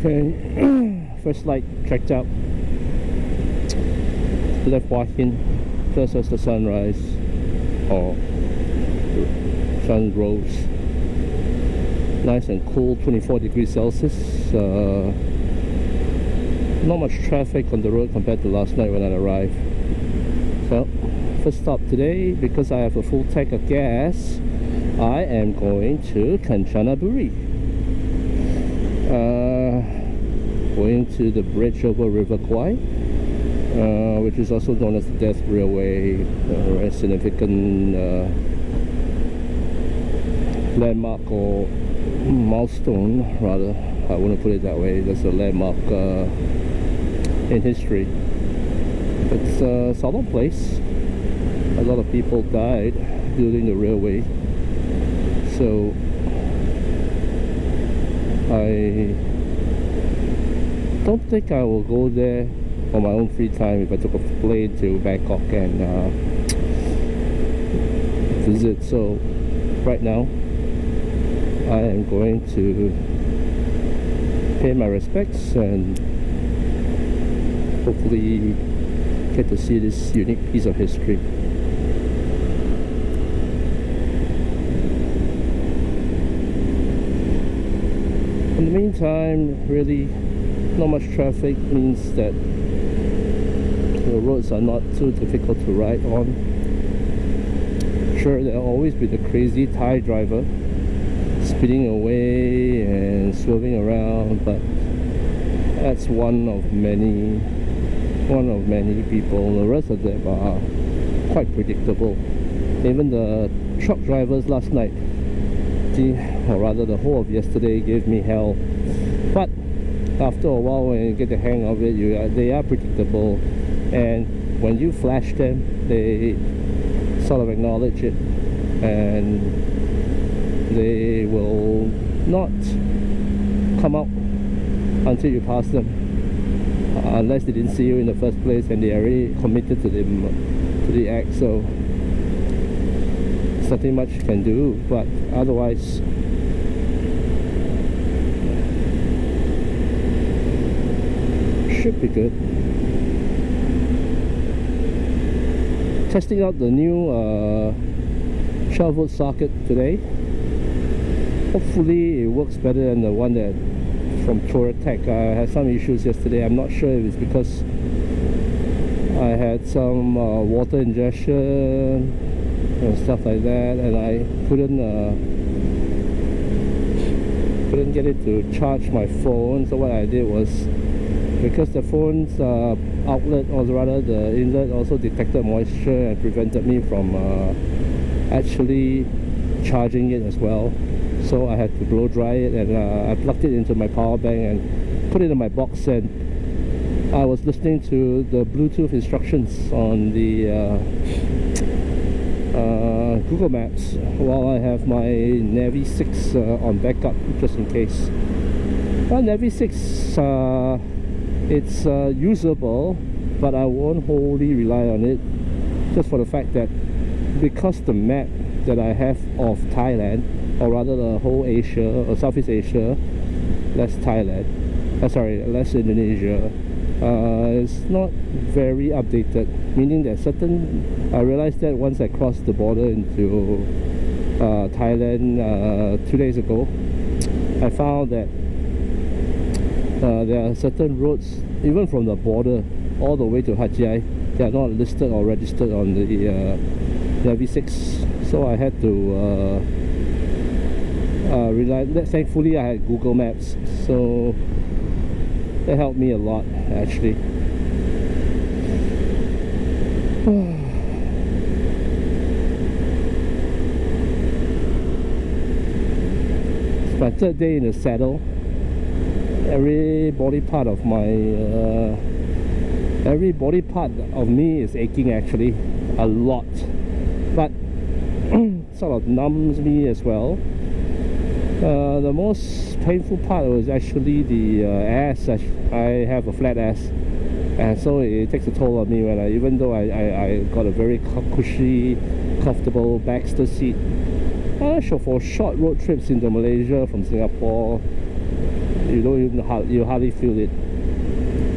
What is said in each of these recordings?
Okay, first light checked out. Left Hua Hin, just as the sunrise or sun rose. Nice and cool, 24 degrees Celsius. Not much traffic on the road compared to last night when I arrived. So, first stop today, because I have a full tank of gas, I am going to Kanchanaburi. Going to the bridge over River Kwai, which is also known as the Death Railway, a very significant landmark or milestone, rather. I wouldn't put it that way. That's a landmark in history. It's a solemn place. A lot of people died building the railway, so I don't think I will go there on my own free time if I took a plane to Bangkok and visit. So right now I am going to pay my respects and hopefully get to see this unique piece of history. In the meantime, really not much traffic means that the roads are not too difficult to ride on. Sure, there'll always be the crazy Thai driver speeding away and swerving around, but that's one of many people. The rest of them are quite predictable. Even the truck drivers last night, or rather the whole of yesterday, gave me hell. But after a while, when you get the hang of it, they are predictable, and when you flash them, they sort of acknowledge it, and they will not come out until you pass them, unless they didn't see you in the first place and they are already committed to the act. So there's nothing much you can do, but otherwise should be good. Testing out the new 12-volt socket today. Hopefully it works better than the one that from Touratech. I had some issues yesterday. I'm not sure if it's because I had some water ingestion and stuff like that, and I couldn't get it to charge my phone. So what I did was, because the phone's outlet, or rather the inlet, also detected moisture and prevented me from actually charging it as well. So I had to blow dry it, and I plugged it into my power bank and put it in my box, and I was listening to the Bluetooth instructions on the Google Maps while I have my Navi 6 on backup, just in case. Well, Navi 6, it's usable, but I won't wholly rely on it, just for the fact that because the map that I have of Thailand, or rather the whole Asia or Southeast Asia, less Thailand, less Indonesia, is not very updated, meaning that I realized that once I crossed the border into Thailand 2 days ago, I found that there are certain roads, even from the border all the way to Hat Yai, they are not listed or registered on the Navi 6. So I had to thankfully I had Google Maps, so that helped me a lot, actually. It's my third day in the saddle. Every body part of me is aching, actually, a lot, but sort of numbs me as well. The most painful part was actually the ass. I have a flat ass, and so it takes a toll on me when even though I got a very cushy, comfortable Baxter seat. For short road trips into Malaysia from Singapore, you don't even you hardly feel it.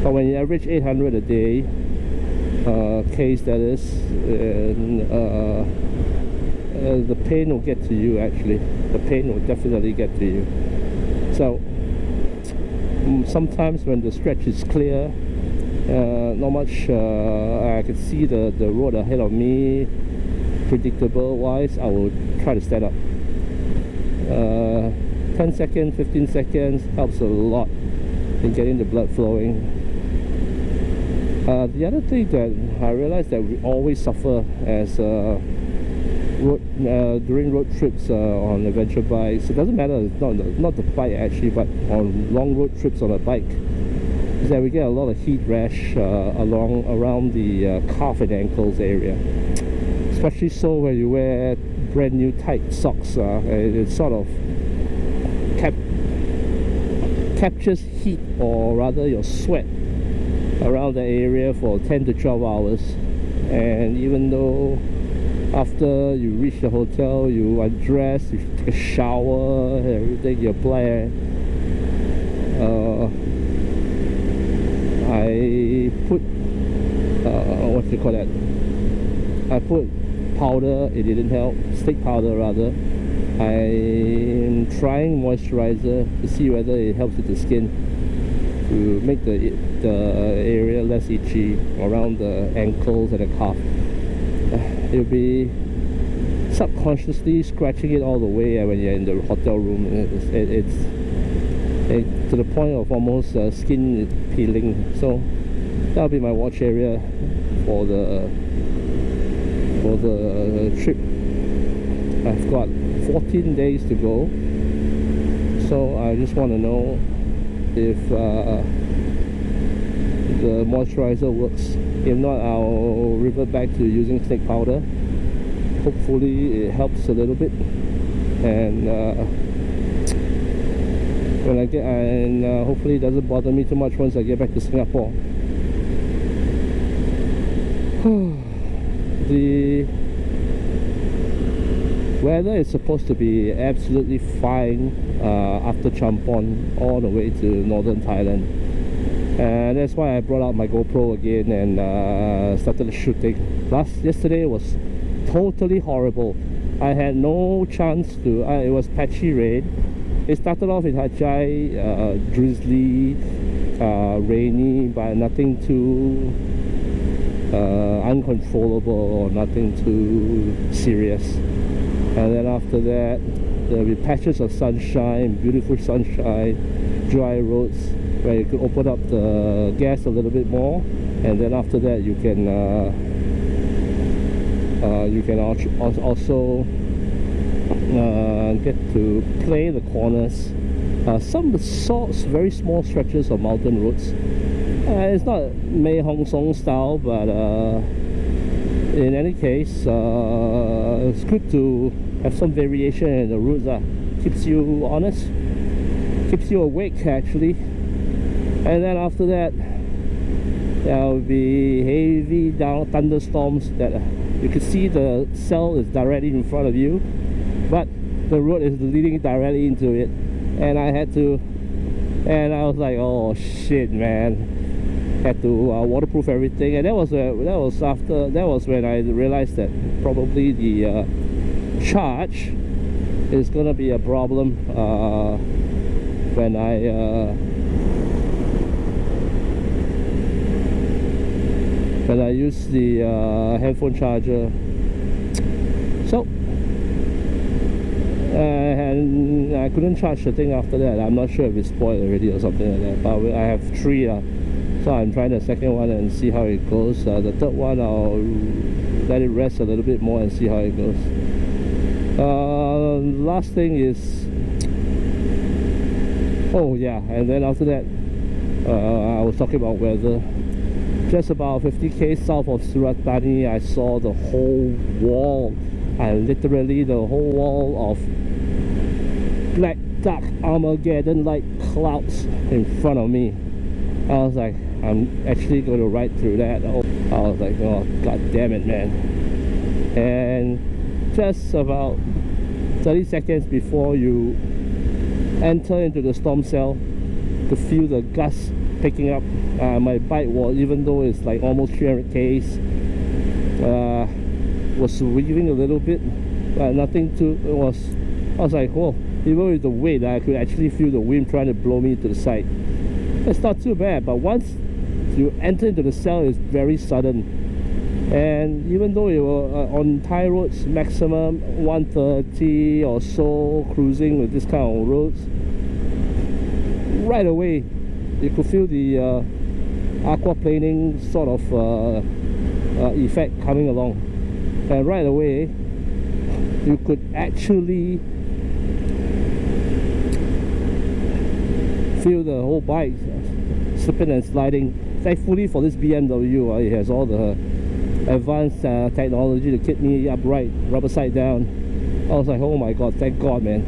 But when you average 800 a day, case that is, the pain will get to you. Actually, the pain will definitely get to you. So sometimes when the stretch is clear, not much, I can see the road ahead of me, predictable wise, I will try to stand up. 10 seconds, 15 seconds helps a lot in getting the blood flowing. The other thing that I realized that we always suffer as during road trips on adventure bikes, it doesn't matter, it's not the bike actually, but on long road trips on a bike, is that we get a lot of heat rash around the calf and ankles area. Especially so when you wear brand new tight socks. It sort of captures heat, or rather your sweat, around the area for 10 to 12 hours. And even though after you reach the hotel, you undress, you take a shower, everything, you apply, I put what do you call that? I put powder. It didn't help. Stick powder rather. I'm trying moisturizer to see whether it helps with the skin, to make the area less itchy around the ankles and the calf. You'll be subconsciously scratching it all the way when you're in the hotel room. It's to the point of almost skin peeling. So that'll be my watch area for the trip. I've got 14 days to go, so I just want to know if the moisturizer works. If not, I'll revert back to using snake powder. Hopefully it helps a little bit, and hopefully it doesn't bother me too much once I get back to Singapore. The weather is supposed to be absolutely fine after Champon all the way to Northern Thailand, and that's why I brought out my GoPro again and started shooting. Yesterday was totally horrible. I had no chance to. It was patchy rain. It started off in Hachai, drizzly, rainy, but nothing too uncontrollable or nothing too serious. And then after that, there'll be patches of sunshine, beautiful sunshine, dry roads where you could open up the gas a little bit more, and then after that you can also get to play the corners. Some very small stretches of mountain roads. It's not Mei Hong Song style, but in any case, it's good to have some variation in the routes. Keeps you honest, keeps you awake actually. And then after that, there will be heavy thunderstorms that you can see the cell is directly in front of you, but the road is leading directly into it. And I was like, oh shit, man. Had to waterproof everything, and that was when I realized that probably the charge is gonna be a problem when I use the handphone charger. So and I couldn't charge the thing after that. I'm not sure if it's spoiled already or something like that, but I have 3, so I'm trying the second one and see how it goes. The third one, I'll let it rest a little bit more and see how it goes. Last thing is, oh yeah, and then after that, I was talking about weather. Just about 50k south of Surat Thani, I saw the whole wall, literally the whole wall of black, dark, Armageddon-like clouds in front of me. I was like, I'm actually going to ride through that. I was like, oh god damn it, man. And just about 30 seconds before you enter into the storm cell, could feel the gust picking up. My bike was, even though it's like almost 300 k's, was weaving a little bit, but nothing too. I was like, whoa, even with the weight, I could actually feel the wind trying to blow me to the side. It's not too bad, but once you enter into the cell, it's very sudden. And even though you were on Thai roads, maximum 130 or so, cruising with this kind of roads, right away you could feel the aquaplaning sort of effect coming along, and right away you could actually feel the whole bike slipping and sliding. Thankfully for this BMW, it has all the advanced technology to keep me upright, rubber side down. I was like, oh my god, thank god, man.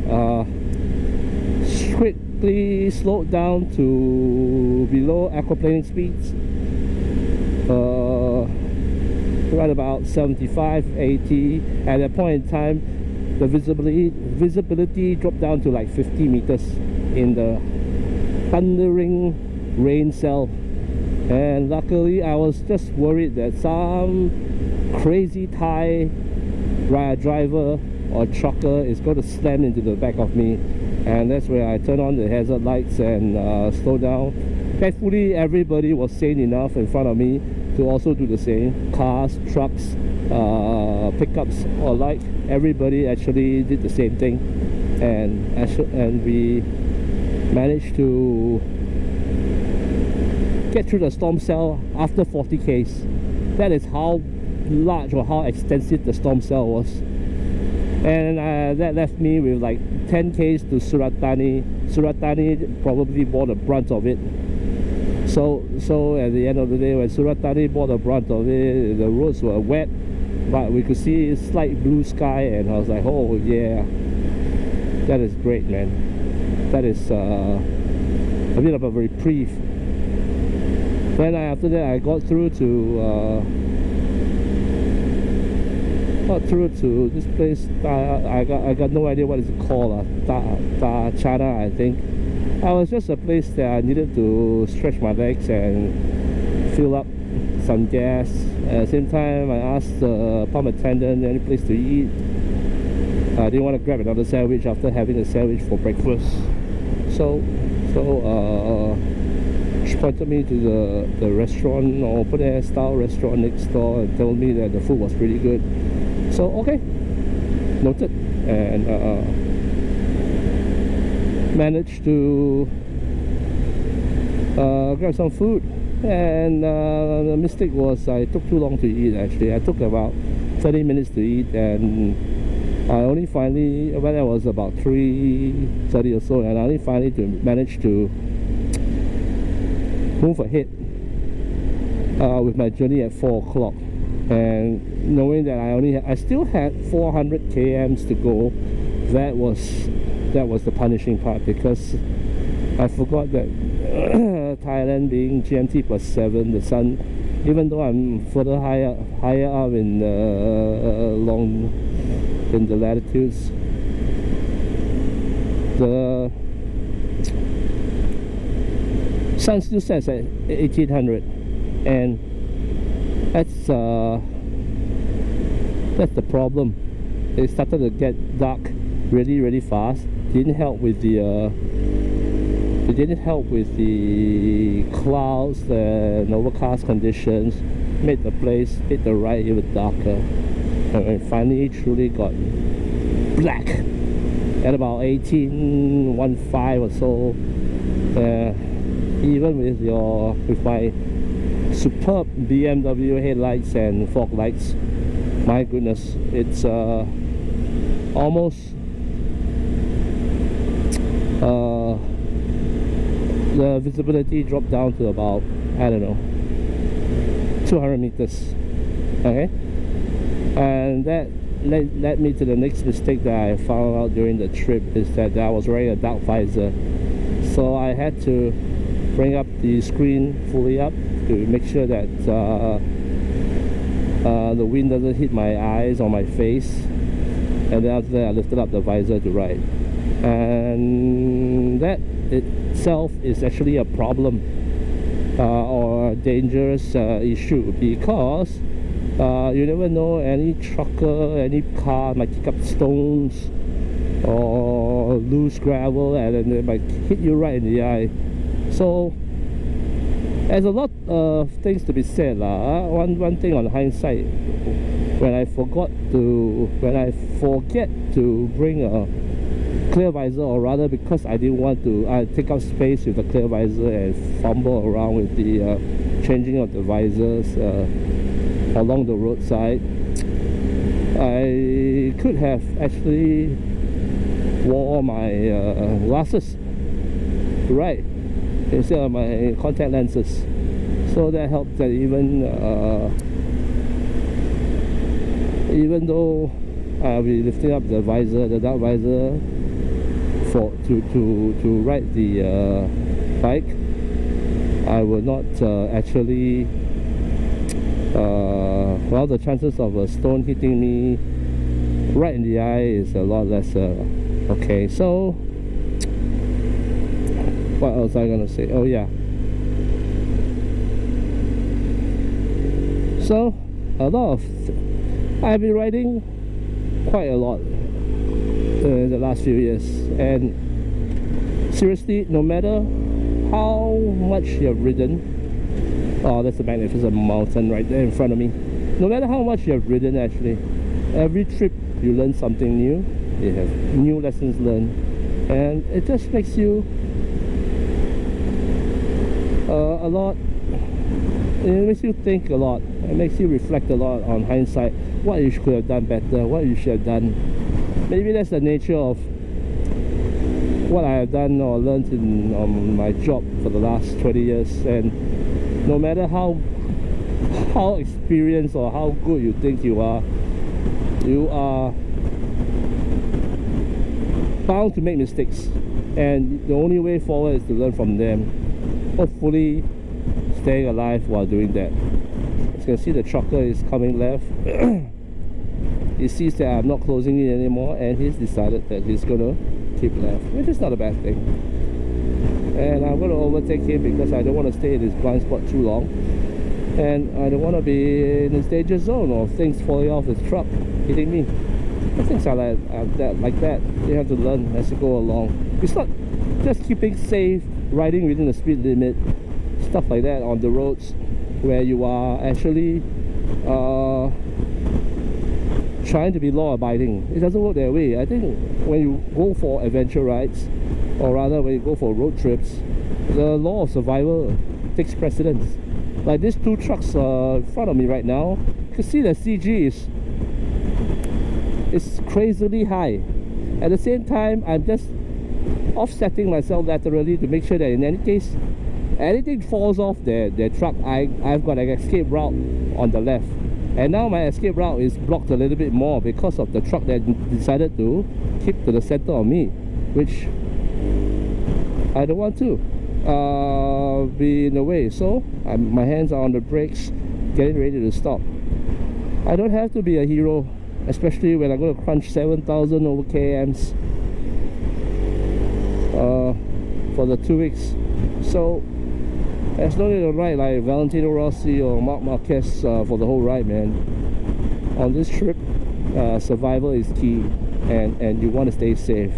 Quickly slowed down to below aquaplaning speeds, right about 75, 80. At that point in time, the visibility dropped down to like 50 meters in the thundering rain cell. And luckily I was just worried that some crazy Thai driver or trucker is going to slam into the back of me, and that's where I turned on the hazard lights and slowed down. Thankfully everybody was sane enough in front of me to also do the same. Cars, trucks, pickups or like, everybody actually did the same thing, and we managed to get through the storm cell after 40 k's. That is how large or how extensive the storm cell was. And that left me with like 10 k's to Suratani. Suratani probably bore the brunt of it. So at the end of the day, when Suratani bore the brunt of it, the roads were wet, but we could see slight blue sky, and I was like, oh yeah, that is great, man. That is a bit of a reprieve. Then after that, I got through to this place. I got no idea what it's called. Chana, I think. It was just a place that I needed to stretch my legs and fill up some gas. At the same time, I asked the pump attendant any place to eat. I didn't want to grab another sandwich after having a sandwich for breakfast. So she pointed me to the restaurant, or open air style restaurant next door, and told me that the food was pretty good. So okay, noted, and managed to grab some food. And the mistake was I took too long to eat. Actually, I took about 30 minutes to eat, and I only finally, when I was about 3:30 or so, and I only finally managed to move ahead with my journey at 4 o'clock. And knowing that I still had 400 kms to go, that was the punishing part, because I forgot that Thailand being GMT +7, the sun, even though I'm further higher up in the latitudes, the sun still sets at 1800, and that's the problem. It started to get dark really fast. Didn't help with the clouds and overcast conditions. Made the place hit the right even darker, and it finally truly got black at about 18:15 or so. Even with my superb BMW headlights and fog lights, my goodness, it's almost the visibility dropped down to about, I don't know, 200 meters. Okay, and that led me to the next mistake that I found out during the trip, is that I was wearing a dark visor. So I had to bring up the screen fully up to make sure that the wind doesn't hit my eyes or my face, and then after that I lifted up the visor to ride, and that it itself is actually a problem or a dangerous issue, because you never know, any trucker, any car might kick up stones or loose gravel, and then they might hit you right in the eye. So there's a lot of things to be said lah. One thing on hindsight, when I forget to bring a clear visor, or rather because I didn't want to take up space with the clear visor and fumble around with the changing of the visors along the roadside, I could have actually wore my glasses, right, instead of my contact lenses. So that helped that even though I'll be lifting up the visor, the dark visor, to ride the bike, I will not actually well, the chances of a stone hitting me right in the eye is a lot lesser. Okay, so what else I gonna say? Oh yeah, so I've been riding quite a lot in the last few years, and seriously, no matter how much you've ridden, oh, that's a magnificent mountain right there in front of me. No matter how much you have ridden, actually, every trip you learn something new. You have new lessons learned, and it just makes you a lot. It makes you think a lot. It makes you reflect a lot on hindsight. What you could have done better. What you should have done. Maybe that's the nature of what I have done or learned in my job for the last 20 years. And no matter how experienced or how good you think you are bound to make mistakes, and the only way forward is to learn from them, hopefully staying alive while doing that. As you can see, the trucker is coming left. He sees that I'm not closing in anymore, and he's decided that he's gonna keep left, which is not a bad thing. And I'm gonna overtake him because I don't want to stay in this blind spot too long, and I don't want to be in this danger zone or things falling off his truck hitting me. Things are like that. You have to learn as you go along. It's not just keeping safe, riding within the speed limit, stuff like that on the roads where you are actually trying to be law-abiding. It doesn't work that way. I think when you go for adventure rides, or rather when you go for road trips, the law of survival takes precedence. Like these two trucks in front of me right now, you can see the CG is crazily high. At the same time, I'm just offsetting myself laterally to make sure that in any case anything falls off their truck, I've got an escape route on the left. And now my escape route is blocked a little bit more because of the truck that decided to keep to the center of me, which I don't want to be in the way. So my hands are on the brakes, getting ready to stop. I don't have to be a hero, especially when I'm going to crunch 7,000 over kms for the 2 weeks. So there's no need to ride like Valentino Rossi or Marc Marquez for the whole ride, man. On this trip, survival is key, and you want to stay safe.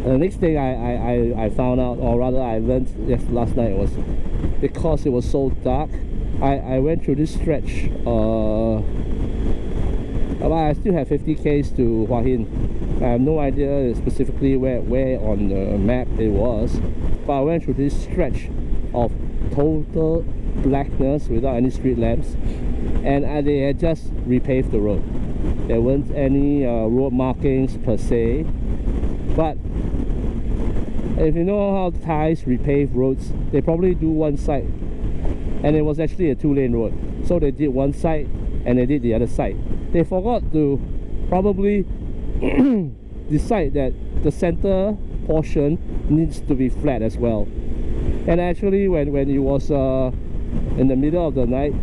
The next thing I found out, or rather I learned last night, was because it was so dark, I went through this stretch. I still have 50 k's to Hua Hin. I have no idea specifically where on the map it was, but I went through this stretch of total blackness without any street lamps, and they had just repaved the road. There weren't any road markings per se, but if you know how Thais repave roads, they probably do one side, and it was actually a 2-lane road, so they did one side and they did the other side. They forgot to probably decide that the center portion needs to be flat as well. And actually when it was in the middle of the night,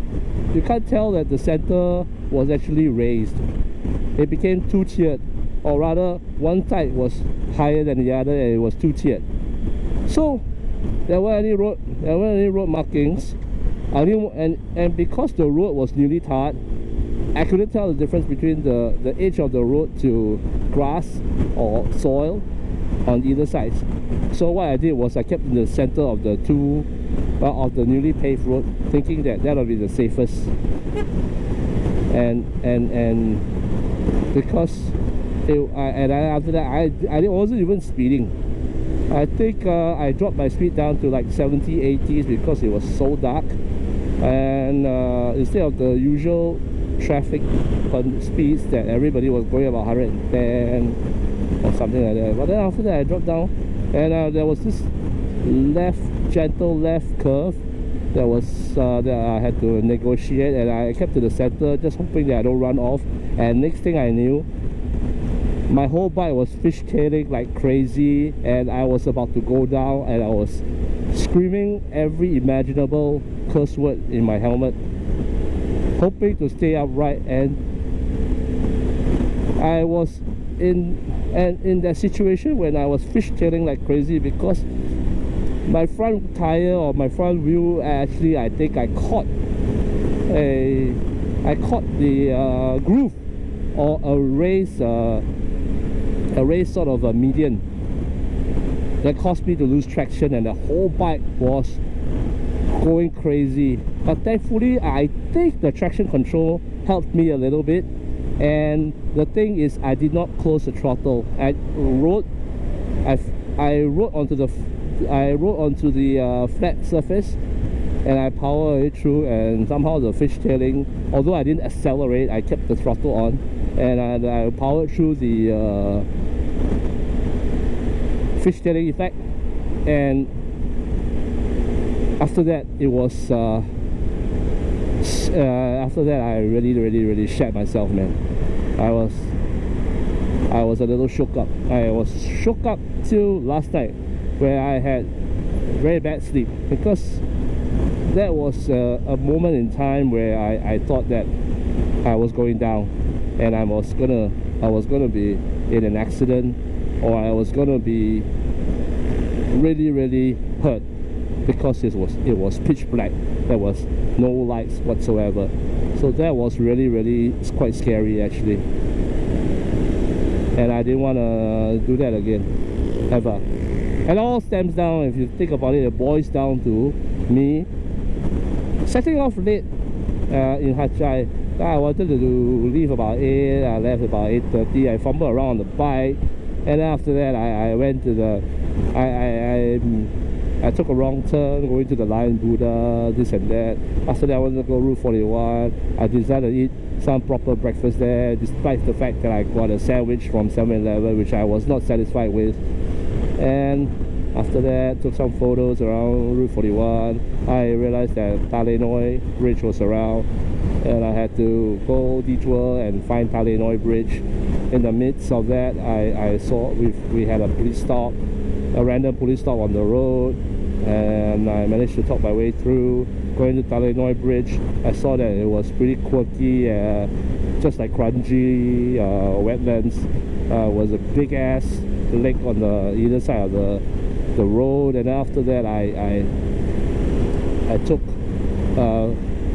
you can't tell that the center was actually raised. It became two-tiered, or rather one side was higher than the other, and it was two-tiered. So there weren't any road markings. I didn't, and because the road was newly tarred, I couldn't tell the difference between the edge of the road to grass or soil on either side. So what I did was I kept in the center of the newly paved road, thinking that that would be the safest. And because after that I wasn't even speeding. I think I dropped my speed down to like 70, 80s because it was so dark, and instead of the usual traffic speeds that everybody was going about 110 or something like that. But then after that I dropped down, and there was this gentle left curve that was that I had to negotiate, and I kept to the center just hoping that I don't run off. And next thing I knew, my whole bike was fishtailing like crazy, and I was about to go down, and I was screaming every imaginable curse word in my helmet, hoping to stay upright. And I was in that situation when I was fishtailing like crazy because my front tire or my front wheel, actually I think I caught the groove or a raised sort of a median that caused me to lose traction, and the whole bike was going crazy. But thankfully I think the traction control helped me a little bit, and the thing is I did not close the throttle. I rode onto the flat surface, and I powered it through, and somehow the fishtailing, although I didn't accelerate, I kept the throttle on, and I powered through the fishtailing effect. And after that it was after that I really shat myself, man. I was a little shook up. I was shook up till last night, where I had very bad sleep, because that was a moment in time where I thought that I was going down, and I was gonna be in an accident, or I was gonna be really hurt, because it was pitch black. There was no lights whatsoever. So that was really quite scary actually, and I didn't want to do that again, ever. It all stems down, if you think about it, it boils down to me setting off late in Hat Yai. I wanted to leave about 8, I left about 8:30. I fumbled around on the bike, and then after that I went to the I took a wrong turn going to the Lion Buddha, this and that. After that I wanted to go Route 41. I decided to eat some proper breakfast there, despite the fact that I got a sandwich from 7-Eleven, which I was not satisfied with. And after that, took some photos around Route 41. I realized that Talenoi Bridge was around, and I had to go detour and find Talenoi Bridge. In the midst of that, I saw we had a police stop, a random police stop on the road, and I managed to talk my way through. Going to Talenoi Bridge, I saw that it was pretty quirky, just like crunchy wetlands. Was a big ass lake on the either side of the road. And after that I took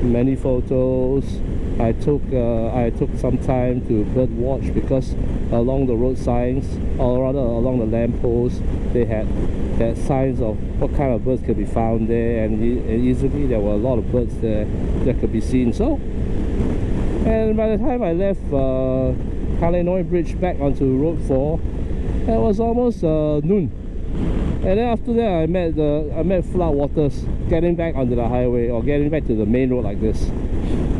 many photos. I took some time to bird watch, because along the road signs, or rather along the lamp posts, they had signs of what kind of birds could be found there, and easily there were a lot of birds there that could be seen. So, and by the time I left Talenoi Bridge back onto Road 4, it was almost noon. And then after that I met flood waters getting back onto the highway, or getting back to the main road like this.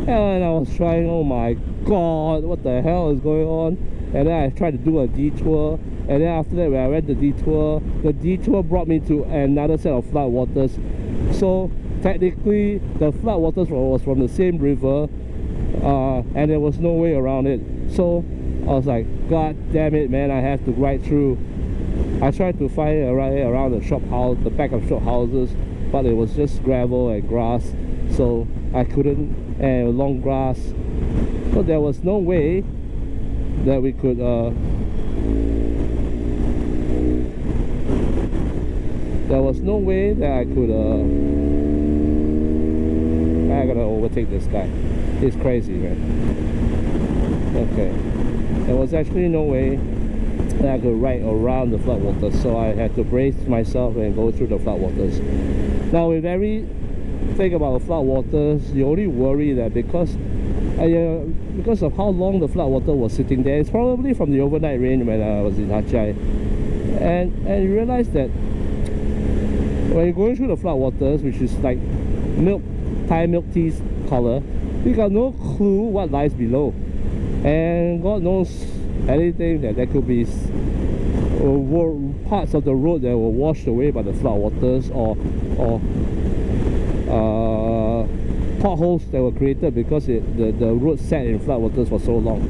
And I was trying, oh my god, what the hell is going on? And then I tried to do a detour, and then after that when I went the detour brought me to another set of flood waters. So technically the flood waters was from the same river, and there was no way around it. So I was like, god damn it, man, I have to ride through. I tried to find a ride around the back of shop houses, but it was just gravel and grass, so I couldn't, and long grass. So there was no way that we could There was no way that I could I gotta overtake this guy. He's crazy, man. Okay, there was actually no way that I could ride around the floodwaters, so I had to brace myself and go through the floodwaters. Now with everything about the floodwaters, you only worry that because of how long the floodwater was sitting there. It's probably from the overnight rain when I was in Hachai, and you realize that when you're going through the floodwaters, which is like Thai milk tea color, you got no clue what lies below, and God knows anything that there could be parts of the road that were washed away by the floodwaters, or potholes that were created because the road sat in floodwaters for so long.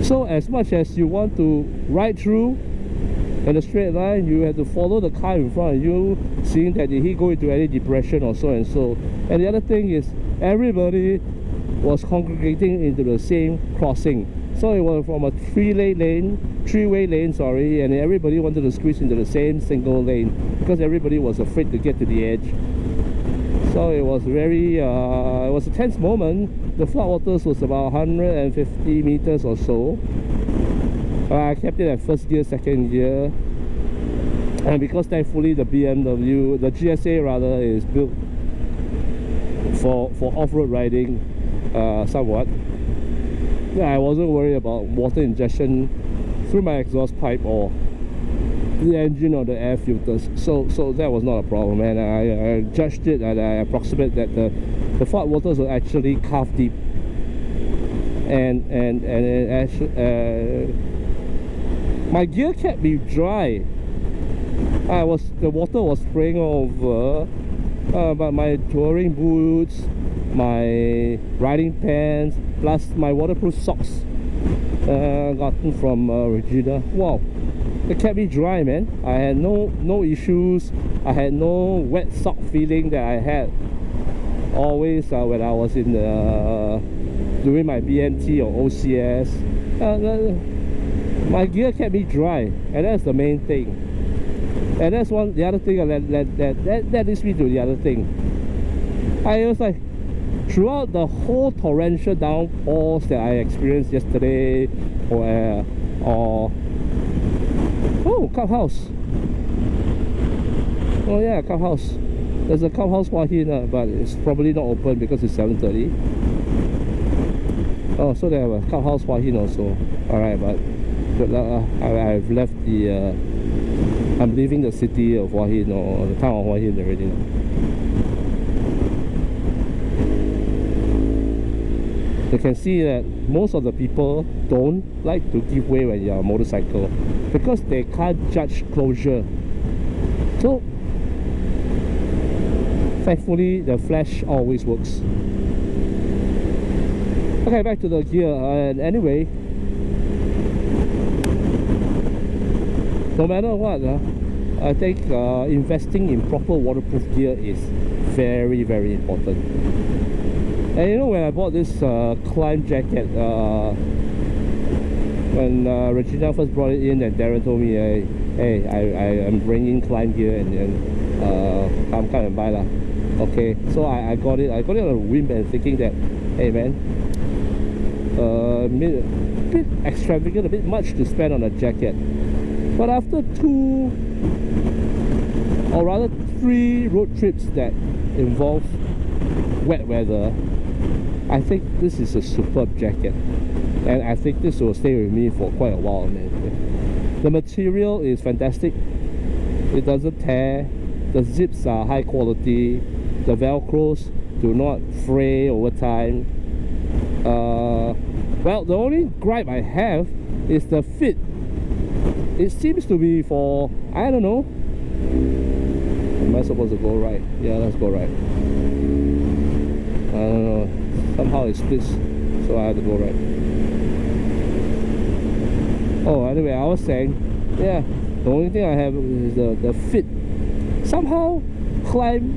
So as much as you want to ride through in a straight line, you have to follow the car in front of you, seeing that did he go into any depression or so and so. And the other thing is, everybody was congregating into the same crossing. So it was from a three-way lane, sorry, and everybody wanted to squeeze into the same single lane because everybody was afraid to get to the edge. So it was very, it was a tense moment. The floodwaters was about 150 meters or so. I kept it at first gear, second gear, and because thankfully the BMW, the GSA rather, is built for off-road riding somewhat. Yeah, I wasn't worried about water injection through my exhaust pipe or the engine or the air filters, so that was not a problem. And I judged it and I approximated that the floodwaters were actually calf deep, and it actually, my gear kept me dry. The water was spraying over, but my touring boots, my riding pants, plus my waterproof socks gotten from Regina, wow, it kept me dry, man. I had no issues. I had no wet sock feeling that I had always when I was in doing my BMT or OCS. My gear kept me dry, and that's the main thing. And that's the other thing that leads me to the other thing. I was like, throughout the whole torrential downpours that I experienced yesterday, or oh, clubhouse. Oh yeah, clubhouse. There's a clubhouse Hua Hin, but it's probably not open because it's 7:30. Oh, so they have a clubhouse Hua Hin also. Alright, but I've left the I'm leaving the city of Hua Hin, or the town of Hua Hin already. You can see that most of the people don't like to give way when you're on a motorcycle because they can't judge closure. So thankfully the flash always works. Okay, back to the gear. And anyway, no matter what, I think investing in proper waterproof gear is very, very important. And you know, when I bought this climb jacket, when Regina first brought it in, and Darren told me, hey, I am bringing climb gear, and come and buy lah. Okay, so I got it. I got it on a whim and thinking that, hey man, a bit extravagant, a bit much to spend on a jacket. But after 2 or rather 3 road trips that involve wet weather, I think this is a superb jacket, and I think this will stay with me for quite a while, man. The material is fantastic. It doesn't tear. The zips are high quality. The velcros do not fray over time. Well, the only gripe I have is the fit. It seems to be for, I don't know. Am I supposed to go right? Yeah, let's go right. I don't know. Somehow it splits, so I have to go right. Oh, anyway, I was saying, yeah, the only thing I have is the fit. Somehow, climb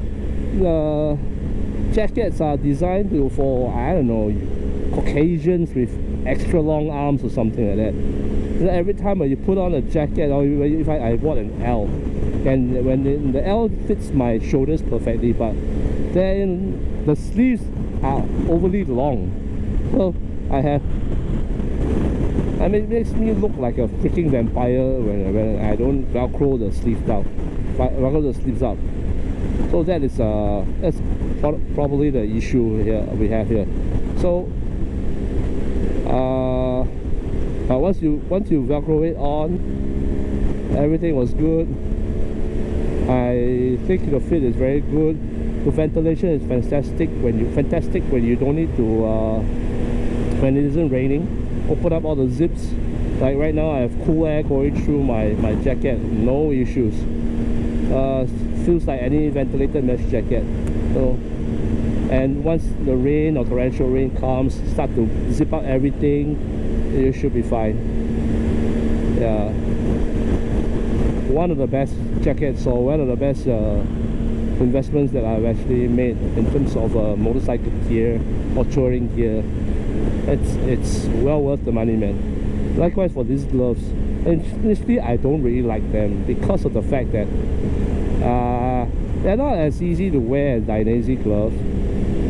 jackets are designed for, I don't know, Caucasians with extra long arms or something like that. Every time when you put on a jacket, or if I bought an L, and when the L fits my shoulders perfectly, but then the sleeves are overly long, so I mean, it makes me look like a freaking vampire when I don't velcro the sleeves down, velcro the sleeves up. So that's probably the issue here we have here. So but once you velcro it on, everything was good. I think the fit is very good. The ventilation is fantastic when you don't need to when it isn't raining. Open up all the zips. Like right now I have cool air going through my jacket, no issues. Feels like any ventilated mesh jacket. So, and once the rain or torrential rain comes, start to zip up everything, you should be fine. Yeah, one of the best jackets, or one of the best investments that I've actually made in terms of motorcycle gear or touring gear. It's well worth the money, man. Likewise for these gloves, and honestly I don't really like them because of the fact that they're not as easy to wear as Dainese gloves,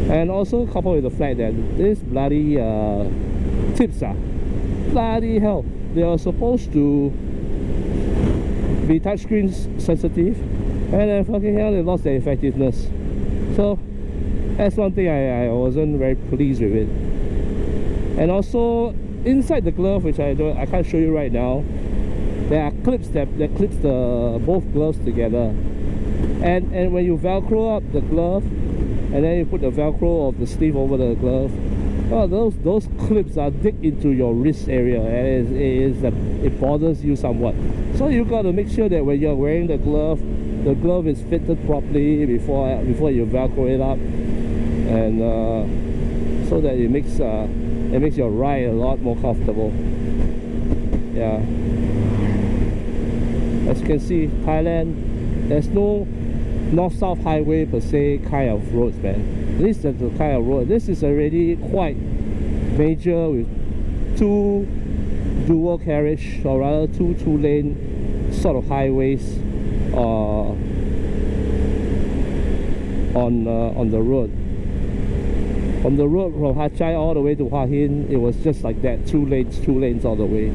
and also coupled with the fact that this bloody tips bloody hell, they are supposed to be touchscreen sensitive, and then fucking hell they lost their effectiveness. So that's one thing I wasn't very pleased with it. And also inside the glove, which I can't show you right now, there are clips that clips the both gloves together. And when you velcro up the glove and then you put the velcro of the sleeve over the glove, oh, those clips are dig into your wrist area, and it bothers you somewhat. So you got to make sure that when you're wearing the glove is fitted properly before you velcro it up, and so that it makes your ride a lot more comfortable. Yeah, as you can see, Thailand, there's no north-south highway per se kind of roads, man. This is the kind of road. This is already quite major, with two dual carriage, or rather two-lane sort of highways on the road. From the road from Ha Chai all the way to Hua Hin, it was just like that, two lanes all the way.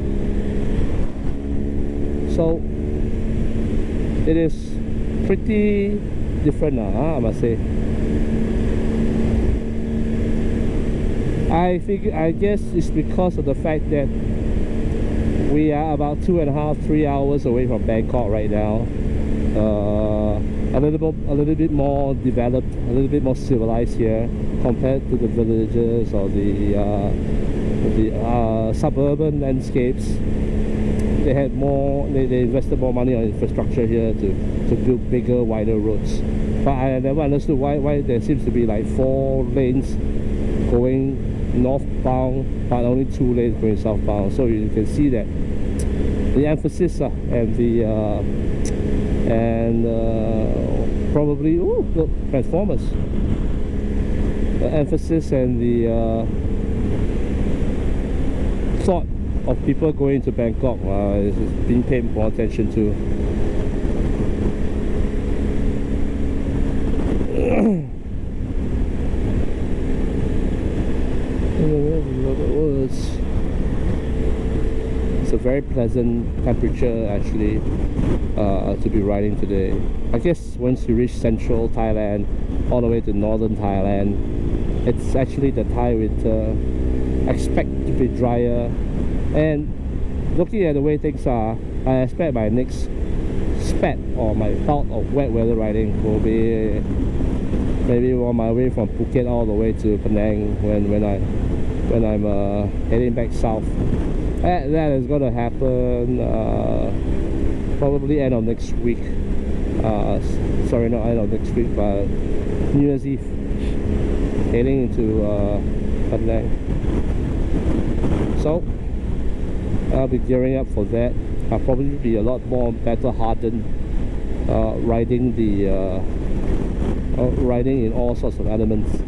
So it is pretty different now, I must say. I guess it's because of the fact that we are about 2.5–3 hours away from Bangkok right now. A little bit more developed, a little bit more civilized here compared to the villages or the suburban landscapes. They had more, they invested more money on infrastructure here to build bigger, wider roads. But I never understood why there seems to be like 4 lanes going northbound, but only 2 lanes going southbound. So you can see that the emphasis and the probably, ooh, look, Transformers. The emphasis and the thought of people going to Bangkok is being paid more attention to. It's a very pleasant temperature actually to be riding today. I guess once you reach central Thailand all the way to northern Thailand, it's actually the Thai winter. Expect to be drier, and looking at the way things are, I expect my next spat or my bout of wet weather riding will be maybe on my way from Phuket all the way to Penang when I'm heading back south. That is going to happen probably end of next week. Sorry, not end of next week, but New Year's Eve, heading into Penang. So I'll be gearing up for that. I'll probably be a lot more better hardened riding in all sorts of elements.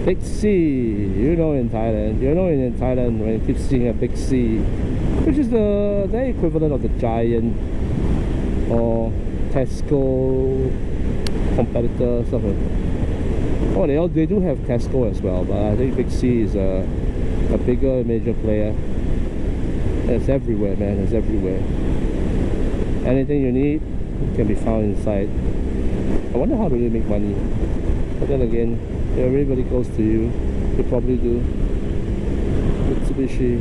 Big sea, in Thailand. In Thailand when you keep seeing a big sea, which is the equivalent of the Giant or Tesco competitor, stuff like that. Oh, they do have Tesco as well, but I think Big C is a bigger major player. It's everywhere, man. It's everywhere. Anything you need can be found inside. I wonder how do they make money. But then again, if everybody goes to you, they probably do. Mitsubishi.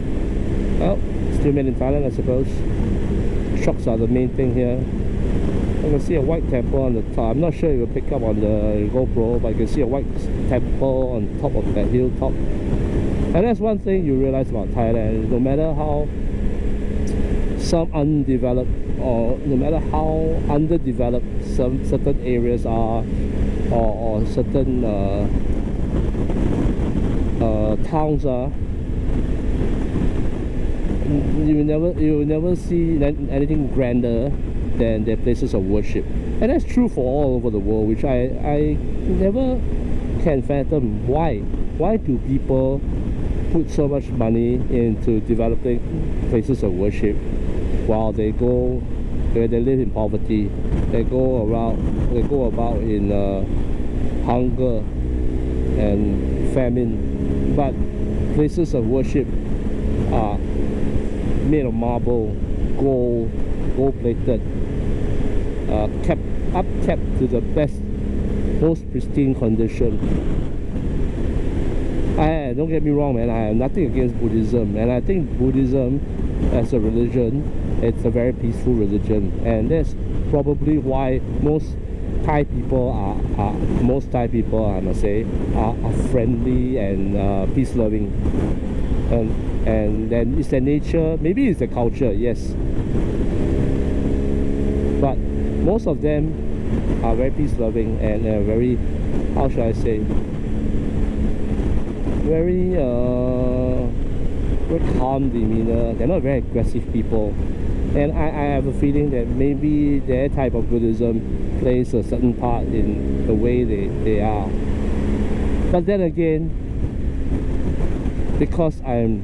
Oh, still made in Thailand, I suppose. Shocks are the main thing here. I can see a white temple on the top. I'm not sure if you'll pick up on the GoPro, but you can see a white temple on top of that hilltop. And that's one thing you realize about Thailand. No matter how some undeveloped, or no matter how underdeveloped some certain areas are, or certain towns are, you will never see anything grander than their places of worship. And that's true for all over the world, which I never can fathom. Why do people put so much money into developing places of worship while they live in poverty? They go about in hunger and famine. But places of worship are made of marble, gold plated, kept to the best, most pristine condition. Don't get me wrong, man, I have nothing against Buddhism, and I think Buddhism as a religion, it's a very peaceful religion, and that's probably why most Thai people I must say are friendly and peace-loving, and then it's their nature, maybe it's their culture, yes, but most of them are very peace-loving and very, how should I say, very calm demeanor. They're not very aggressive people, and I have a feeling that maybe their type of Buddhism plays a certain part in the way they are. But then again, because I'm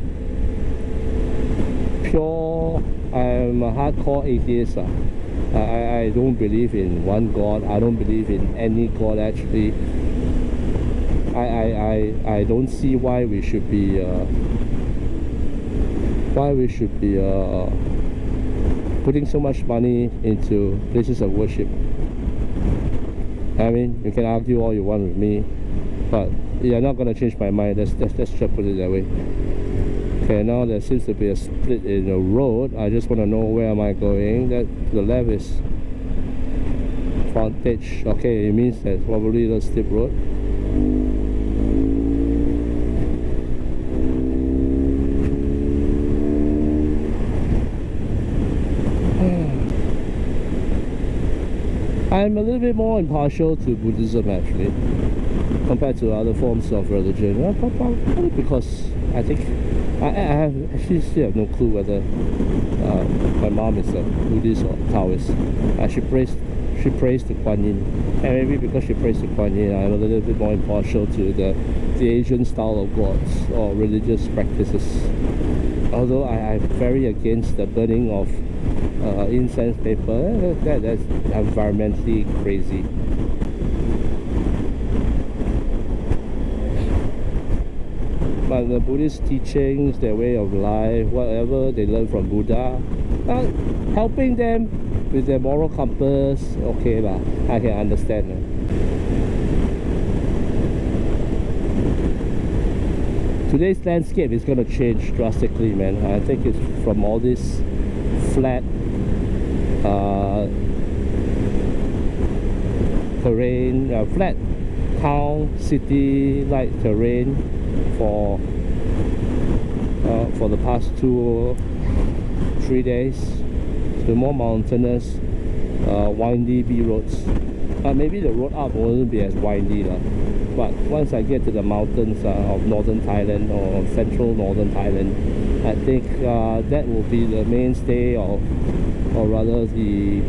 a hardcore atheist, I don't believe in one God. I don't believe in any God actually. I don't see why we should be putting so much money into places of worship. I mean, you can argue all you want with me, but you're not going to change my mind. Let's just put it that way. Okay, now there seems to be a split in the road. I just want to know where am I going. That to the left is frontage. Okay, it means that's probably the steep road. I'm a little bit more impartial to Buddhism actually, compared to other forms of religion. Probably because I think I actually still have no clue whether my mom is a Buddhist or Taoist. She prays to Kuan Yin, and maybe because she prays to Kuan Yin, I'm a little bit more impartial to the Asian style of gods or religious practices. Although I'm very against the burning of incense paper. That's environmentally crazy. But the Buddhist teachings, their way of life, whatever they learn from Buddha, helping them with their moral compass, okay lah, I can understand. Today's landscape is going to change drastically, man. I think it's from all this flat terrain, flat town, city-like terrain for the past 2 or 3 days, to more mountainous, windy B roads. Maybe the road up won't be as windy lah. But once I get to the mountains of Northern Thailand or central Northern Thailand, I think that will be the mainstay or rather the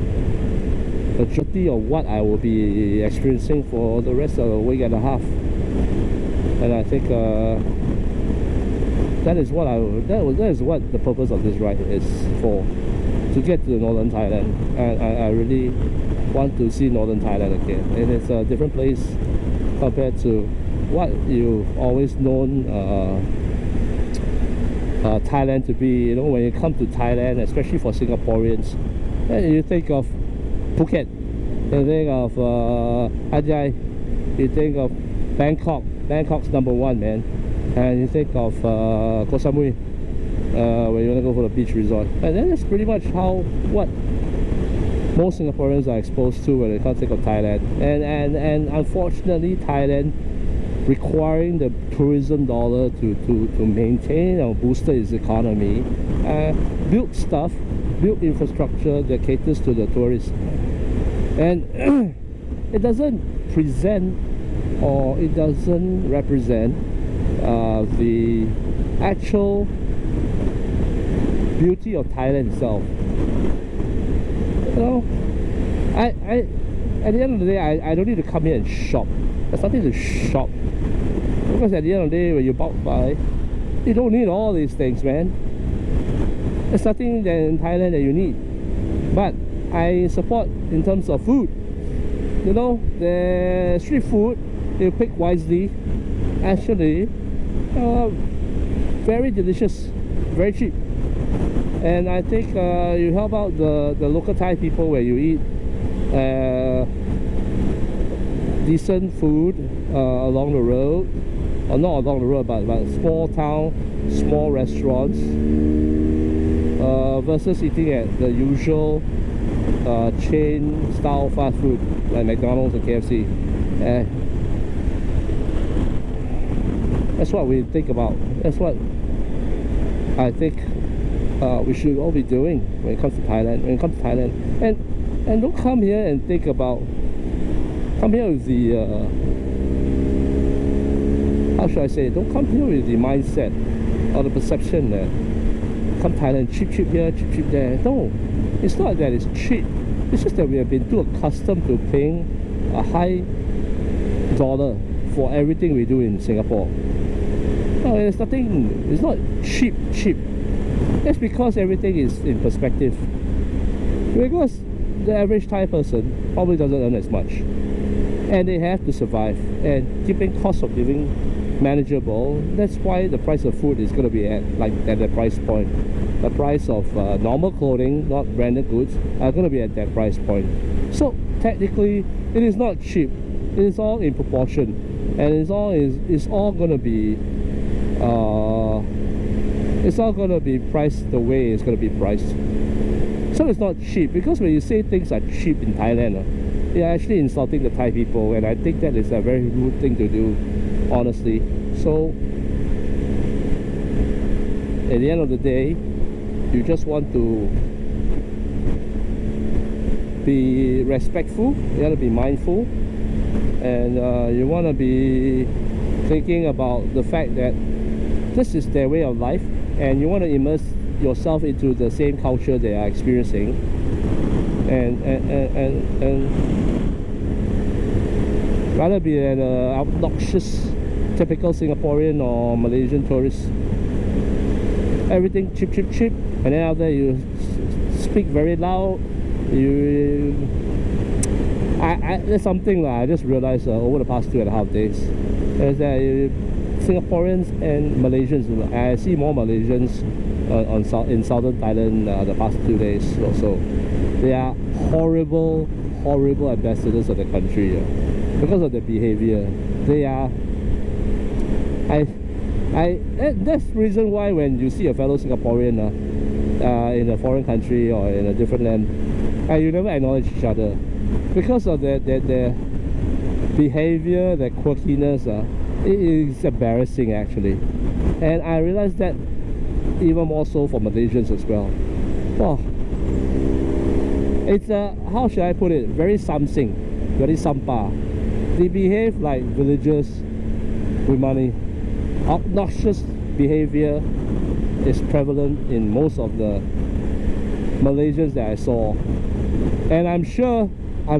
majority of what I will be experiencing for the rest of a week and a half. And I think that is what that is what the purpose of this ride is for, to get to Northern Thailand. And I really want to see Northern Thailand again, and it's a different place compared to what you've always known Thailand to be. You know, when you come to Thailand, especially for Singaporeans, you think of Phuket, you think of Hat, you think of Bangkok. Bangkok's number one, man. And you think of Koh Samui, when you want to go for the beach resort. And then that's pretty much what most Singaporeans are exposed to when they can't think of Thailand. And unfortunately, Thailand, requiring the tourism dollar to maintain or boost its economy, build infrastructure that caters to the tourists. And it doesn't present, or it doesn't represent the actual beauty of Thailand itself. You know, at the end of the day, I don't need to come here and shop. There's nothing to shop, because at the end of the day, when you walk by, you don't need all these things, man. There's nothing in Thailand that you need. But I support in terms of food. You know, the street food, you pick wisely. Actually, very delicious, very cheap. And I think you help out the local Thai people where you eat decent food along the road, or not along the road, but small town, small restaurants, versus eating at the usual chain style fast food like McDonald's or KFC. That's what we think about. That's what I think we should all be doing when it comes to Thailand. And don't come here and think about, come here with the how should I say it? Don't come here with the mindset or the perception that come Thailand, cheap here, cheap there. No, it's not that it's cheap. It's just that we have been too accustomed to paying a high dollar for everything we do in Singapore. No, it's nothing, it's not cheap. That's because everything is in perspective. Because the average Thai person probably doesn't earn as much, and they have to survive, and keeping cost of living manageable. That's why the price of food is going to be at that price point. The price of normal clothing, not branded goods, are going to be at that price point. So technically, it is not cheap. It is all in proportion, and it's all going to be priced the way it's going to be priced. So it's not cheap, because when you say things are cheap in Thailand, you're actually insulting the Thai people, and I think that is a very rude thing to do, honestly. So at the end of the day, you just want to be respectful, you want to be mindful, and you want to be thinking about the fact that this is their way of life, and you want to immerse yourself into the same culture they are experiencing, and rather be an obnoxious typical Singaporean or Malaysian tourist. Everything cheap, and then after you speak very loud. There's something that I just realized over the past 2.5 days, is that Singaporeans and Malaysians, I see more Malaysians in southern Thailand the past 2 days or so. They are horrible ambassadors of the country because of their behavior. They are, that's the reason why when you see a fellow Singaporean in a foreign country or in a different land, you never acknowledge each other because of their behavior, their quirkiness. It is embarrassing, actually. And I realized that even more so for Malaysians as well. Oh, it's how should I put it, very samsing, very sampah. They behave like villagers with money. Obnoxious behavior is prevalent in most of the Malaysians that I saw, and I'm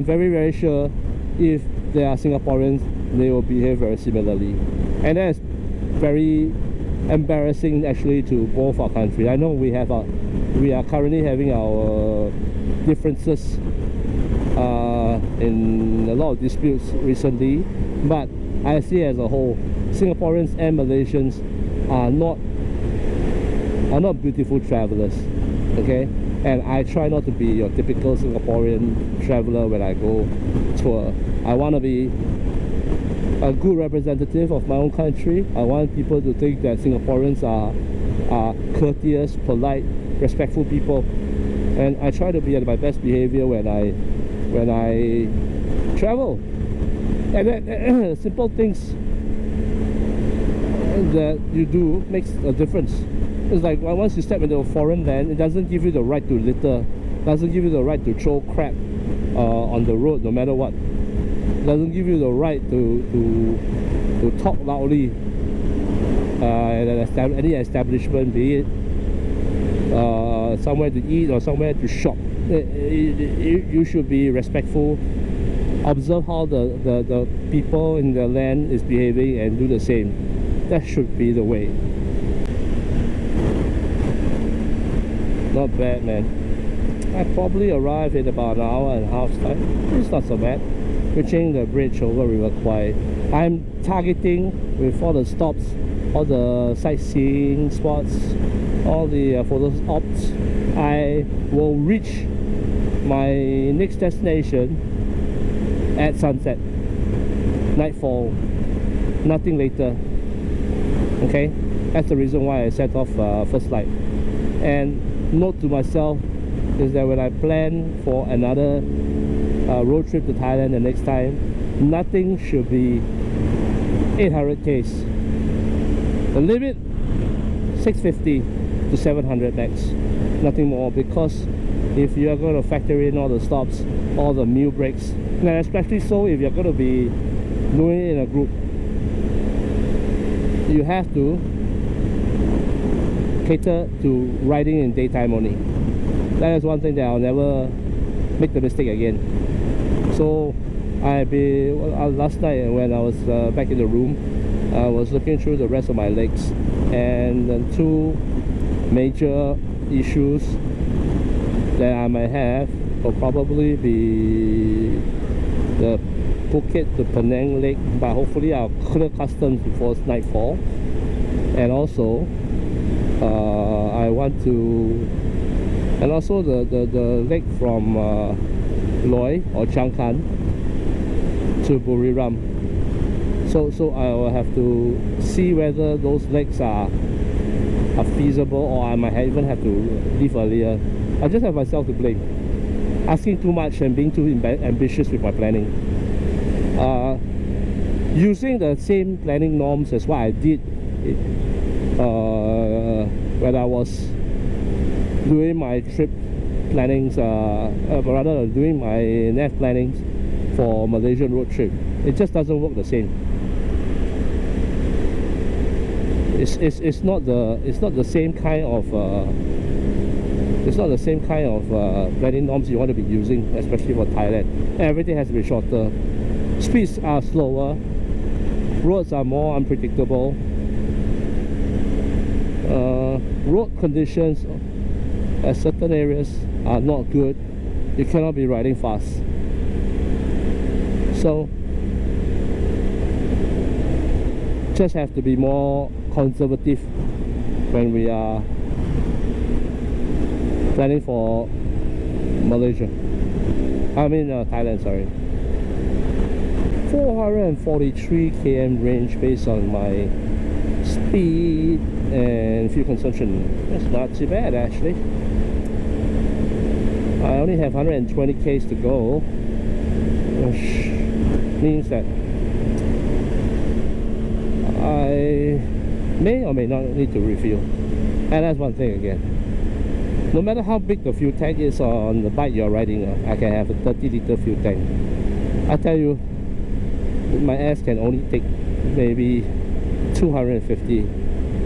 very sure if they are Singaporeans, they will behave very similarly. and that's very embarrassing actually to both our country. I know we are currently having our differences in a lot of disputes recently, but I see as a whole, Singaporeans and Malaysians are not beautiful travelers, okay? And I try not to be your typical Singaporean traveler when I go tour. I want to be a good representative of my own country. I want people to think that Singaporeans are courteous, polite, respectful people, and I try to be at my best behavior when I travel. And then simple things that you do makes a difference. It's like once you step into a foreign land, it doesn't give you the right to litter, doesn't give you the right to throw crap on the road no matter what. Doesn't give you the right to talk loudly at any establishment, be it somewhere to eat or somewhere to shop. You should be respectful. Observe how the people in the land is behaving and do the same. That should be the way. Not bad, man. I probably arrived in about an hour and a half time. It's not so bad. Reaching the bridge over River Kwai. I'm targeting with all the stops, all the sightseeing spots, all the photo ops. I will reach my next destination at sunset, nightfall, nothing later. Okay, that's the reason why I set off first light. And note to myself is that when I plan for another road trip to Thailand the next time, nothing should be 800 k's. The limit 650 to 700 max, nothing more, because if you are going to factor in all the stops, all the meal breaks, and especially so if you're going to be doing it in a group, you have to cater to riding in daytime only. That is one thing that I'll never make the mistake again. So last night when I was back in the room, I was looking through the rest of my legs, and the two major issues that I might have will probably be the Phuket to Penang leg, but hopefully I'll clear customs before nightfall. And also I want to, and also the leg from Loy or Changkan to Buriram. So I will have to see whether those legs are feasible, or I might even have to leave earlier. I just have myself to blame, asking too much and being too ambitious with my planning. Using the same planning norms as what I did when I was doing my trip plannings, rather doing my nav plannings for Malaysian road trip. It just doesn't work the same. It's not the same kind of planning norms you want to be using, especially for Thailand. Everything has to be shorter. Speeds are slower. Roads are more unpredictable. Road conditions at certain areas are not good. You cannot be riding fast. So just have to be more conservative when we are planning for Malaysia. I mean Thailand, sorry. 443 km range based on my speed and fuel consumption. That's not too bad actually. I only have 120 k's to go, which means that I may or may not need to refuel. And that's one thing again. No matter how big the fuel tank is on the bike you're riding, I can have a 30-liter fuel tank. I tell you, my ass can only take maybe 250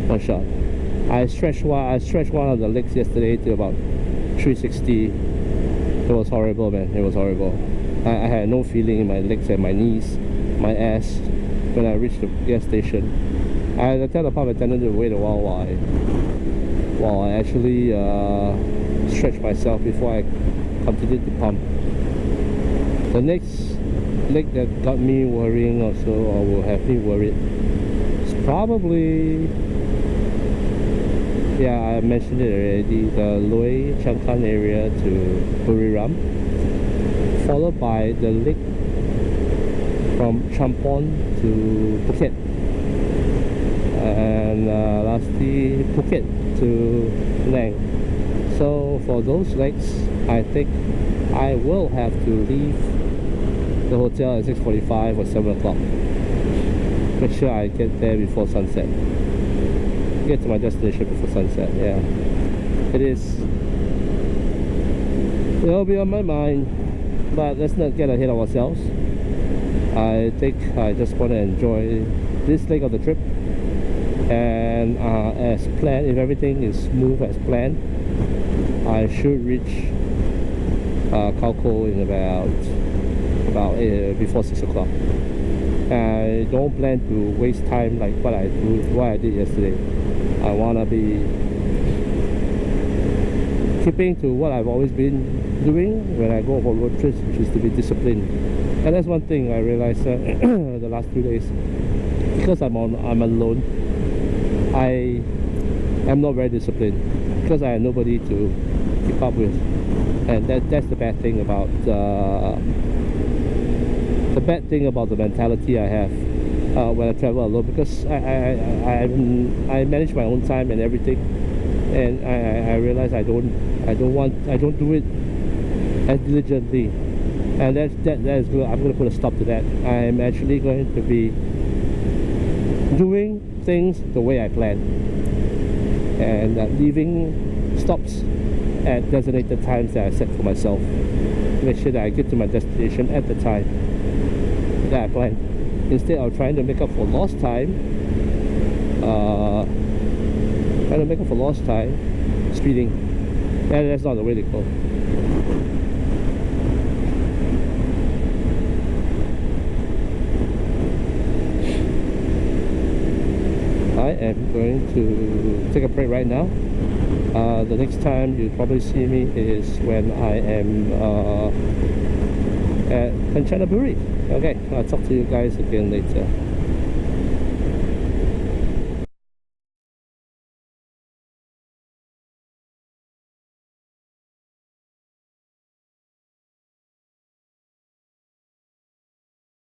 one shot. I stretched one of the legs yesterday to about 360. It was horrible, man. It was horrible. I had no feeling in my legs and my knees, my ass. when I reached the gas station. I had to tell the pump attendant to wait a while while I actually stretched myself before I continued to pump. The next leg that got me worrying also, or will have me worried, is probably, yeah, I mentioned it already, the Loei Changkan area to Buriram, followed by the leg from Champon to Phuket, and lastly Phuket to Lang. So for those legs, I think I will have to leave the hotel at 6:45 or 7 o'clock. Make sure I get there before sunset. Get to my destination before sunset. Yeah, it is. It'll be on my mind, but let's not get ahead of ourselves. I think I just want to enjoy this leg of the trip, and as planned, if everything is smooth as planned, I should reach Khao Ko in about before 6 o'clock. I don't plan to waste time like what I did yesterday. I want to be keeping to what I've always been doing when I go for road trips, which is to be disciplined. And that's one thing I realized the last 2 days. Because I'm alone, I am not very disciplined because I have nobody to keep up with, and that's the bad thing about the mentality I have when I travel alone, because I manage my own time and everything, and I realize I don't do it as diligently, and that is good. I'm going to put a stop to that. I'm actually going to be doing things the way I plan, and leaving stops at designated times that I set for myself to make sure that I get to my destination at the time that I planned, instead of trying to make up for lost time, speeding. And that's not the way to go. I am going to take a break right now. The next time you'll probably see me is when I am at Kanchanaburi. Okay, I'll talk to you guys again later.